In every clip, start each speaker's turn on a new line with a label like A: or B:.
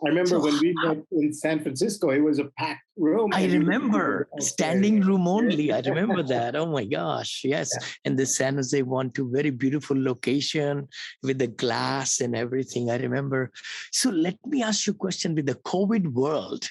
A: I remember
B: So
A: when we met in San Francisco, it was a packed room.
B: I
A: And
B: remember standing room only. I
A: yeah.
B: remember that. Oh my gosh. Yes. And the San Jose one, too, very beautiful location with the glass and everything. I remember. So let me ask you a question with the COVID world.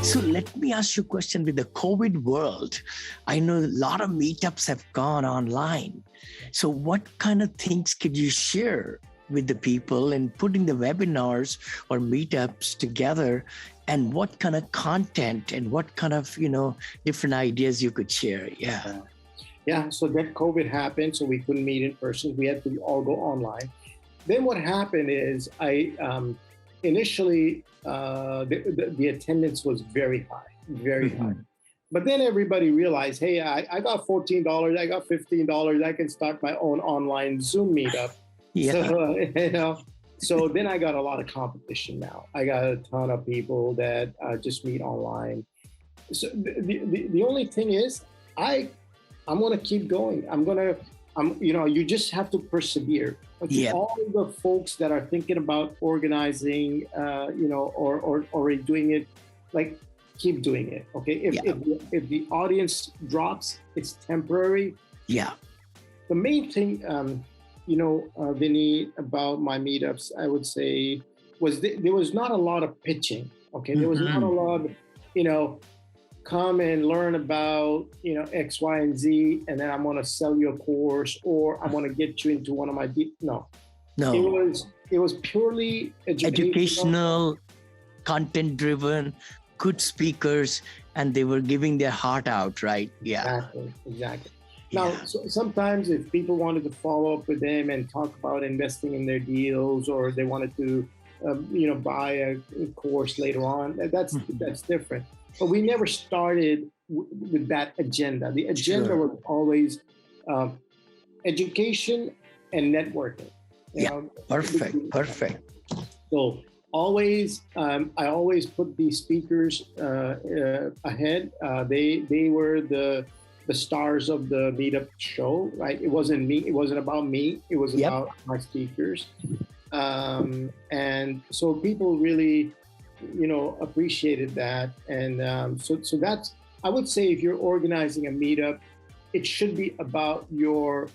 B: So let me ask you a question with the COVID world. I know a lot of meetups have gone online. So what kind of things could you share with the people in putting the webinars or meetups together, and what kind of content and what kind of, different ideas you could share? Yeah.
A: Yeah. So then COVID happened, so we couldn't meet in person. We had to all go online. Then what happened is initially the attendance was very high, very high. But then everybody realized, hey, I got $14, I got $15, I can start my own online Zoom meetup.
B: Yeah.
A: So then I got a lot of competition now. I got a ton of people that just meet online. So the only thing is, I'm gonna keep going. You just have to persevere.
B: Yeah.
A: All the folks that are thinking about organizing, or already doing it, like, keep doing it. Okay. If the audience drops, it's temporary.
B: Yeah.
A: The main thing, Vinney, about my meetups, I would say, was there was not a lot of pitching. Okay. There was not a lot of, come and learn about, X, Y, and Z, and then I'm going to sell you a course, or I'm going to get you into one of my no. It was purely
B: educational, content driven, good speakers, and they were giving their heart out, right? Yeah.
A: Exactly. Now, sometimes if people wanted to follow up with them and talk about investing in their deals, or they wanted to, buy a course later on, that's different. But we never started with that agenda. The agenda was always education and networking.
B: Perfect.
A: So I always put these speakers ahead. They were the stars of the meetup show, right? It wasn't me. It wasn't about me. It was about my speakers. And so people really, appreciated that. And so that's, I would say, if you're organizing a meetup, it should be about your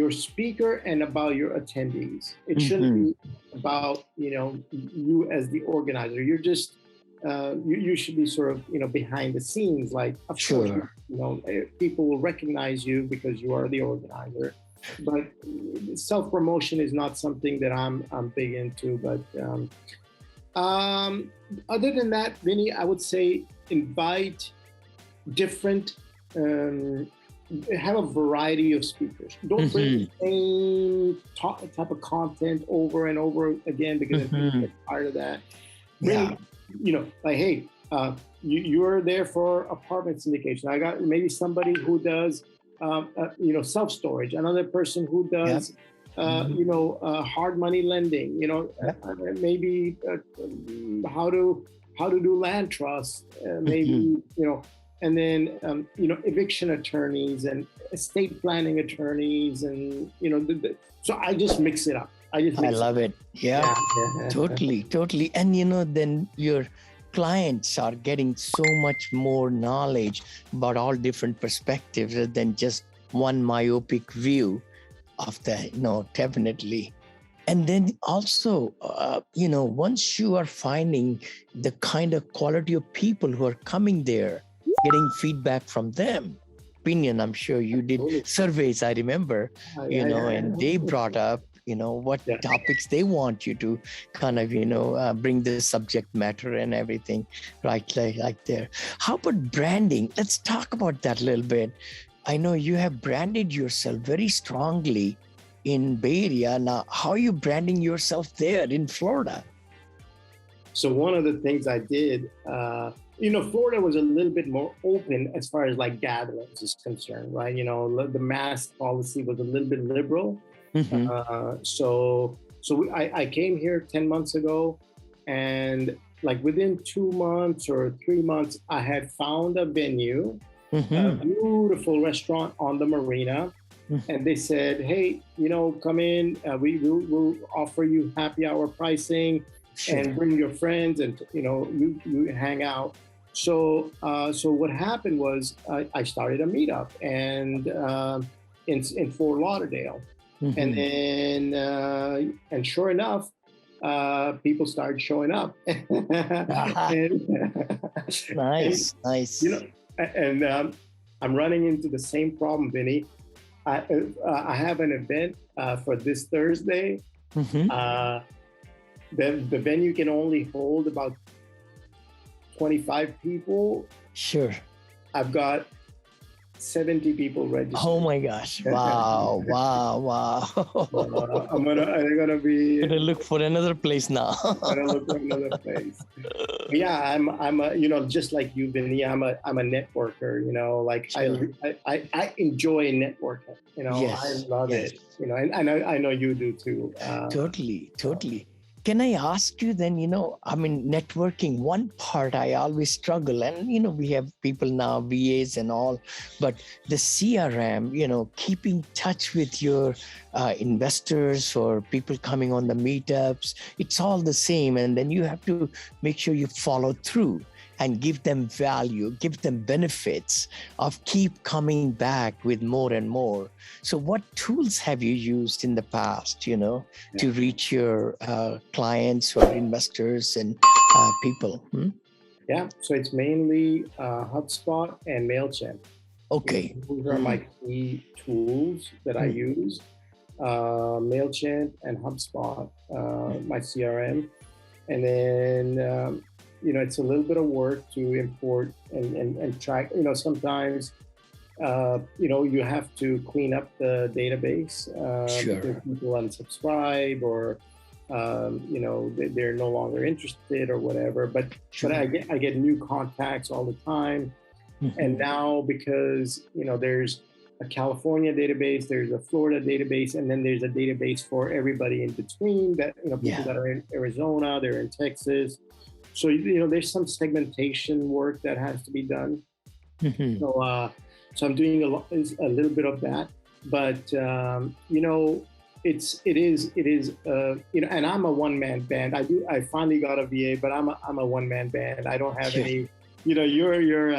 A: speaker and about your attendees. It shouldn't be about, you as the organizer. You're just, you should be sort of, behind the scenes. Like, of course, people will recognize you because you are the organizer. But self-promotion is not something that I'm big into. But other than that, Vinney, I would say invite different, have a variety of speakers. Don't bring the same type of content over and over again, because people get tired of that. Bring, like, hey, you're there for apartment syndication. I got maybe somebody who does, self-storage, another person who does, hard money lending, maybe how to do land trust, maybe, and then, eviction attorneys and estate planning attorneys, and, so I just mix it up. I
B: love it. Yeah. Totally. And, then your clients are getting so much more knowledge about all different perspectives rather than just one myopic view of the, definitely. And then also, once you are finding the kind of quality of people who are coming there, getting feedback from them, opinion, I'm sure you did surveys, I remember, and they brought up, what topics they want you to kind of, bring the subject matter and everything, right? Like there. How about branding? Let's talk about that a little bit. I know you have branded yourself very strongly in Bay Area. Now, how are you branding yourself there in Florida?
A: So one of the things I did, Florida was a little bit more open as far as like gatherings is concerned, right? The mask policy was a little bit liberal. So I came here 10 months ago, and like within 2 months or 3 months, I had found a venue, a beautiful restaurant on the marina. and they said, hey, come in, we'll offer you happy hour pricing,
B: Sure.
A: and bring your friends, and you hang out. So what happened was I started a meetup, and in Fort Lauderdale, and then and sure enough, people started showing up.
B: Nice.
A: And I'm running into the same problem, Vinney. I have an event for this Thursday. The venue can only hold about 25 people.
B: Sure.
A: I've got 70 people registered.
B: Oh my gosh! Wow!
A: I'm gonna be.
B: Gonna look for another place now.
A: Gonna look for another place. Yeah, I'm a, just like you, Vinney. I'm a networker. Like
B: Sure.
A: I enjoy networking.
B: Yes,
A: I love it. And I know you do too.
B: Totally. Can I ask you then, networking, one part I always struggle, and, we have people now, VAs and all, but the CRM, keeping touch with your investors or people coming on the meetups, it's all the same. And then you have to make sure you follow through and give them value, give them benefits of keep coming back with more and more. So what tools have you used in the past, to reach your clients or investors and people?
A: Yeah, so it's mainly HubSpot and MailChimp.
B: Okay.
A: Those are my key tools that I use. MailChimp and HubSpot, my CRM. And then, it's a little bit of work to import and track. Sometimes, you have to clean up the database.
B: Sure.
A: Because people unsubscribe or, they're no longer interested or whatever. But I get new contacts all the time. And now because, there's a California database, there's a Florida database, and then there's a database for everybody in between that, people that are in Arizona, they're in Texas. So, there's some segmentation work that has to be done. So I'm doing a little bit of that, but, it is, and I'm a one-man band. I finally got a VA, but I'm a one-man band. I don't have any, you're